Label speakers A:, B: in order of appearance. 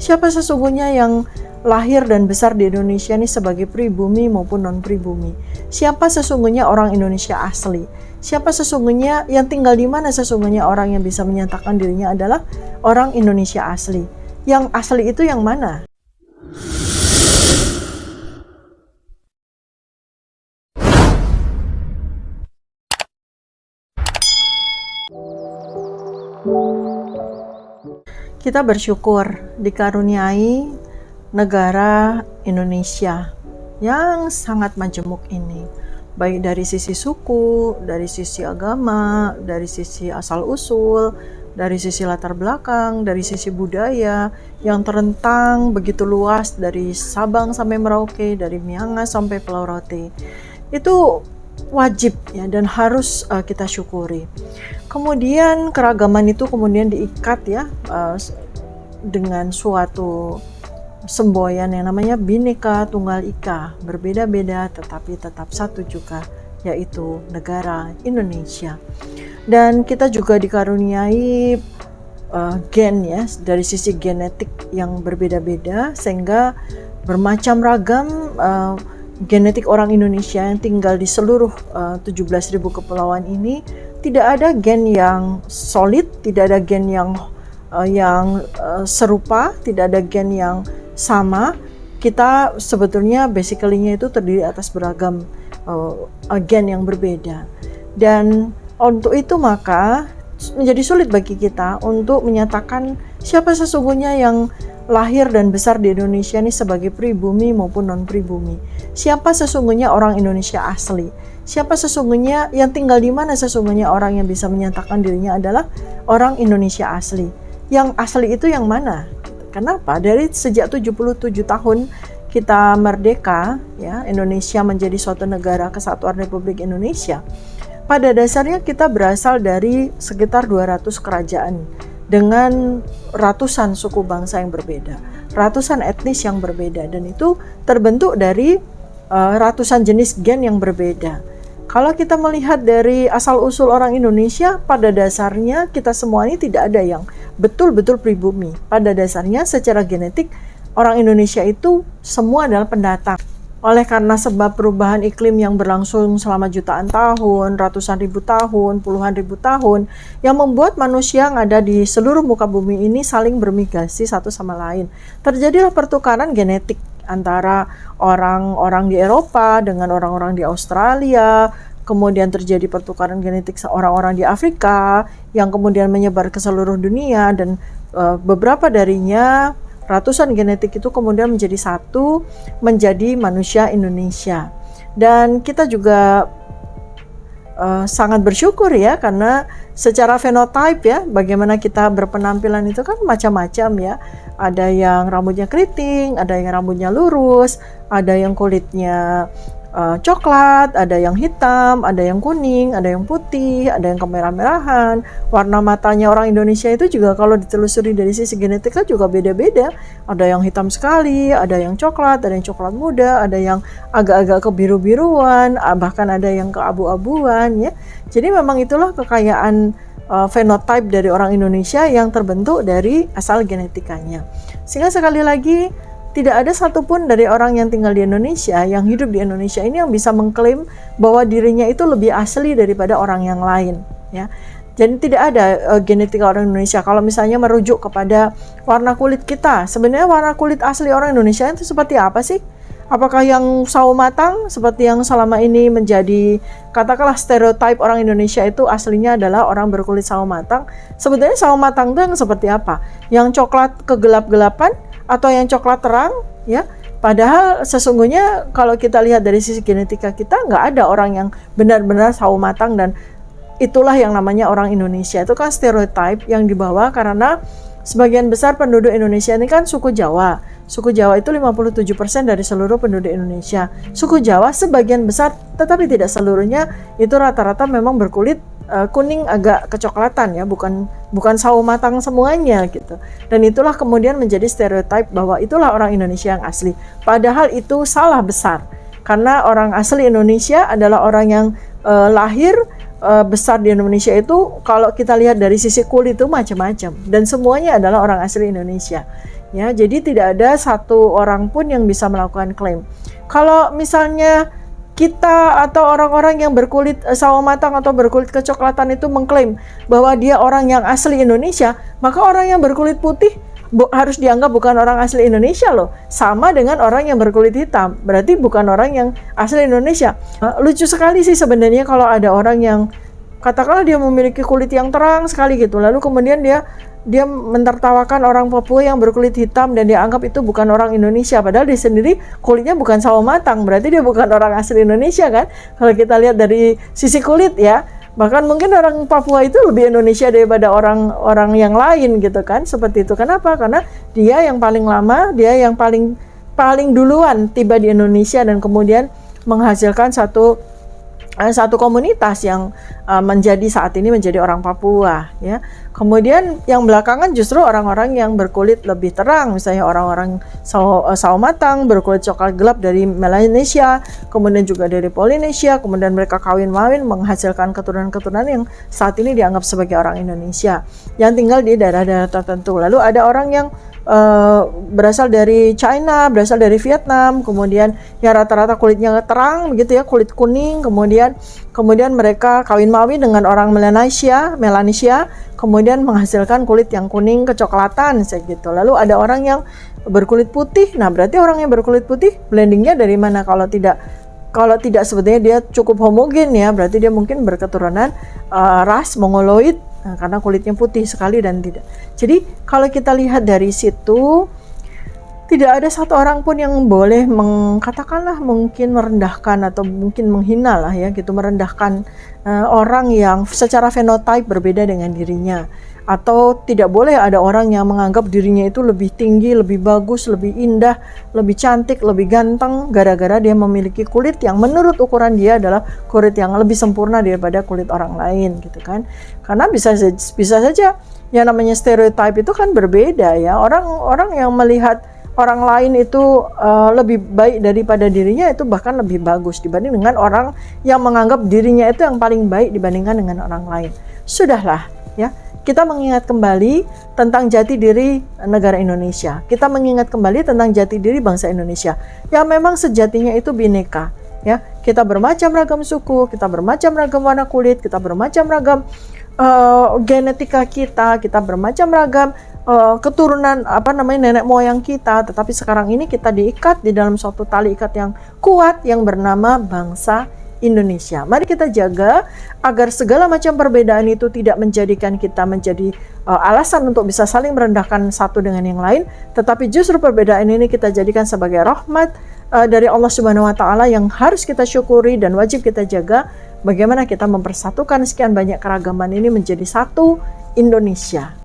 A: Siapa sesungguhnya yang lahir dan besar di Indonesia ini sebagai pribumi maupun non-pribumi? Siapa sesungguhnya orang Indonesia asli? Siapa sesungguhnya yang tinggal di mana sesungguhnya orang yang bisa menyatakan dirinya adalah orang Indonesia asli? Yang asli itu yang mana? Kita bersyukur dikaruniai negara Indonesia yang sangat majemuk ini, baik dari sisi suku, dari sisi agama, dari sisi asal-usul, dari sisi latar belakang, dari sisi budaya yang terentang begitu luas dari Sabang sampai Merauke, dari Miangas sampai Pulau Rote. Itu wajib ya dan harus kita syukuri. Kemudian keragaman itu kemudian diikat ya dengan suatu semboyan yang namanya Bhinneka Tunggal Ika, berbeda-beda tetapi tetap satu juga, yaitu negara Indonesia. Dan kita juga dikaruniai gen ya, dari sisi genetik yang berbeda-beda sehingga bermacam ragam genetik orang Indonesia yang tinggal di seluruh 17.000 kepulauan ini. Tidak ada gen yang solid, tidak ada gen yang serupa, tidak ada gen yang sama. Kita sebetulnya basically-nya itu terdiri atas beragam gen yang berbeda. Dan untuk itu maka menjadi sulit bagi kita untuk menyatakan siapa sesungguhnya yang lahir dan besar di Indonesia ini sebagai pribumi maupun non-pribumi. Siapa sesungguhnya orang Indonesia asli? Siapa sesungguhnya yang tinggal di mana sesungguhnya orang yang bisa menyatakan dirinya adalah orang Indonesia asli? Yang asli itu yang mana? Kenapa? Dari sejak 77 tahun kita merdeka, ya, Indonesia menjadi suatu negara kesatuan Republik Indonesia. Pada dasarnya kita berasal dari sekitar 200 kerajaan dengan ratusan suku bangsa yang berbeda, ratusan etnis yang berbeda, dan itu terbentuk dari ratusan jenis gen yang berbeda. Kalau kita melihat dari asal-usul orang Indonesia, pada dasarnya kita semua ini tidak ada yang betul-betul pribumi. Pada dasarnya secara genetik, orang Indonesia itu semua adalah pendatang. Oleh karena sebab perubahan iklim yang berlangsung selama jutaan tahun, ratusan ribu tahun, puluhan ribu tahun, yang membuat manusia yang ada di seluruh muka bumi ini saling bermigrasi satu sama lain. Terjadilah pertukaran genetik antara orang-orang di Eropa dengan orang-orang di Australia, kemudian terjadi pertukaran genetik orang-orang di Afrika yang kemudian menyebar ke seluruh dunia, dan beberapa darinya, ratusan genetik itu kemudian menjadi satu, menjadi manusia Indonesia. Dan kita juga sangat bersyukur ya, karena secara fenotype ya, bagaimana kita berpenampilan itu kan macam-macam ya. Ada yang rambutnya keriting, ada yang rambutnya lurus, ada yang kulitnya coklat, ada yang hitam, ada yang kuning, ada yang putih, ada yang kemerah-merahan. Warna matanya orang Indonesia itu juga kalau ditelusuri dari sisi genetika juga beda-beda. Ada yang hitam sekali, ada yang coklat, ada yang coklat muda, ada yang agak-agak kebiru-biruan, bahkan ada yang keabu-abuan ya. Jadi memang itulah kekayaan fenotype dari orang Indonesia yang terbentuk dari asal genetikanya. Sehingga sekali lagi tidak ada satupun dari orang yang tinggal di Indonesia, yang hidup di Indonesia ini yang bisa mengklaim bahwa dirinya itu lebih asli daripada orang yang lain ya. Jadi tidak ada genetika orang Indonesia. Kalau misalnya merujuk kepada warna kulit kita, sebenarnya warna kulit asli orang Indonesia itu seperti apa sih? Apakah yang sawo matang seperti yang selama ini menjadi katakanlah stereotip orang Indonesia itu aslinya adalah orang berkulit sawo matang? Sebetulnya sawo matang itu yang seperti apa? Yang coklat kegelap-gelapan atau yang coklat terang ya? Padahal sesungguhnya kalau kita lihat dari sisi genetika kita, nggak ada orang yang benar-benar sawo matang, dan itulah yang namanya orang Indonesia. Itu kan stereotip yang dibawa karena sebagian besar penduduk Indonesia ini kan suku Jawa. Suku Jawa itu 57% dari seluruh penduduk Indonesia. Suku Jawa sebagian besar, tetapi tidak seluruhnya, itu rata-rata memang berkulit kuning agak kecoklatan ya, bukan sawo matang semuanya gitu. Dan itulah kemudian menjadi stereotip bahwa itulah orang Indonesia yang asli. Padahal itu salah besar. Karena orang asli Indonesia adalah orang yang lahir besar di Indonesia itu, kalau kita lihat dari sisi kulit itu macam-macam, dan semuanya adalah orang asli Indonesia. Ya, jadi tidak ada satu orang pun yang bisa melakukan klaim. Kalau misalnya kita atau orang-orang yang berkulit sawo matang atau berkulit kecoklatan itu mengklaim bahwa dia orang yang asli Indonesia, maka orang yang berkulit putih harus dianggap bukan orang asli Indonesia loh. Sama dengan orang yang berkulit hitam, berarti bukan orang yang asli Indonesia. Lucu sekali sih sebenarnya kalau ada orang yang katakanlah dia memiliki kulit yang terang sekali gitu, lalu kemudian dia mentertawakan orang Papua yang berkulit hitam dan dia anggap itu bukan orang Indonesia, padahal dia sendiri kulitnya bukan sawo matang, berarti dia bukan orang asli Indonesia kan, kalau kita lihat dari sisi kulit ya. Bahkan mungkin orang Papua itu lebih Indonesia daripada orang yang lain gitu kan, seperti itu. Kenapa? Karena dia yang paling lama, dia yang paling duluan tiba di Indonesia dan kemudian menghasilkan satu komunitas yang saat ini menjadi orang Papua ya. Kemudian yang belakangan justru orang-orang yang berkulit lebih terang, misalnya orang-orang sawo matang berkulit coklat gelap dari Melanesia, kemudian juga dari Polinesia, kemudian mereka kawin-mawin menghasilkan keturunan-keturunan yang saat ini dianggap sebagai orang Indonesia yang tinggal di daerah-daerah tertentu. Lalu ada orang yang berasal dari China, berasal dari Vietnam, kemudian ya rata-rata kulitnya terang begitu ya, kulit kuning, kemudian mereka kawin-mawin dengan orang Melanesia, kemudian menghasilkan kulit yang kuning kecoklatan segitu. Lalu ada orang yang berkulit putih. Nah, berarti orang yang berkulit putih blendingnya dari mana? Kalau tidak sebetulnya dia cukup homogen ya, berarti dia mungkin berketurunan ras Mongoloid. Nah, karena kulitnya putih sekali dan tidak. Jadi kalau kita lihat dari situ, tidak ada satu orang pun yang boleh katakanlah mungkin merendahkan atau mungkin menghina lah ya gitu, merendahkan orang yang secara fenotype berbeda dengan dirinya. Atau tidak boleh ada orang yang menganggap dirinya itu lebih tinggi, lebih bagus, lebih indah, lebih cantik, lebih ganteng gara-gara dia memiliki kulit yang menurut ukuran dia adalah kulit yang lebih sempurna daripada kulit orang lain gitu kan. Karena bisa saja yang namanya stereotype itu kan berbeda ya. Orang yang melihat orang lain itu lebih baik daripada dirinya itu bahkan lebih bagus dibanding dengan orang yang menganggap dirinya itu yang paling baik dibandingkan dengan orang lain. Sudahlah ya. Kita mengingat kembali tentang jati diri negara Indonesia. Kita mengingat kembali tentang jati diri bangsa Indonesia yang memang sejatinya itu bineka. Ya, kita bermacam ragam suku, kita bermacam ragam warna kulit, kita bermacam ragam genetika kita bermacam ragam keturunan nenek moyang kita. Tetapi sekarang ini kita diikat di dalam suatu tali ikat yang kuat yang bernama bangsa Indonesia. Mari kita jaga agar segala macam perbedaan itu tidak menjadikan kita menjadi alasan untuk bisa saling merendahkan satu dengan yang lain, tetapi justru perbedaan ini kita jadikan sebagai rahmat dari Allah Subhanahu wa taala yang harus kita syukuri dan wajib kita jaga. Bagaimana kita mempersatukan sekian banyak keragaman ini menjadi satu Indonesia.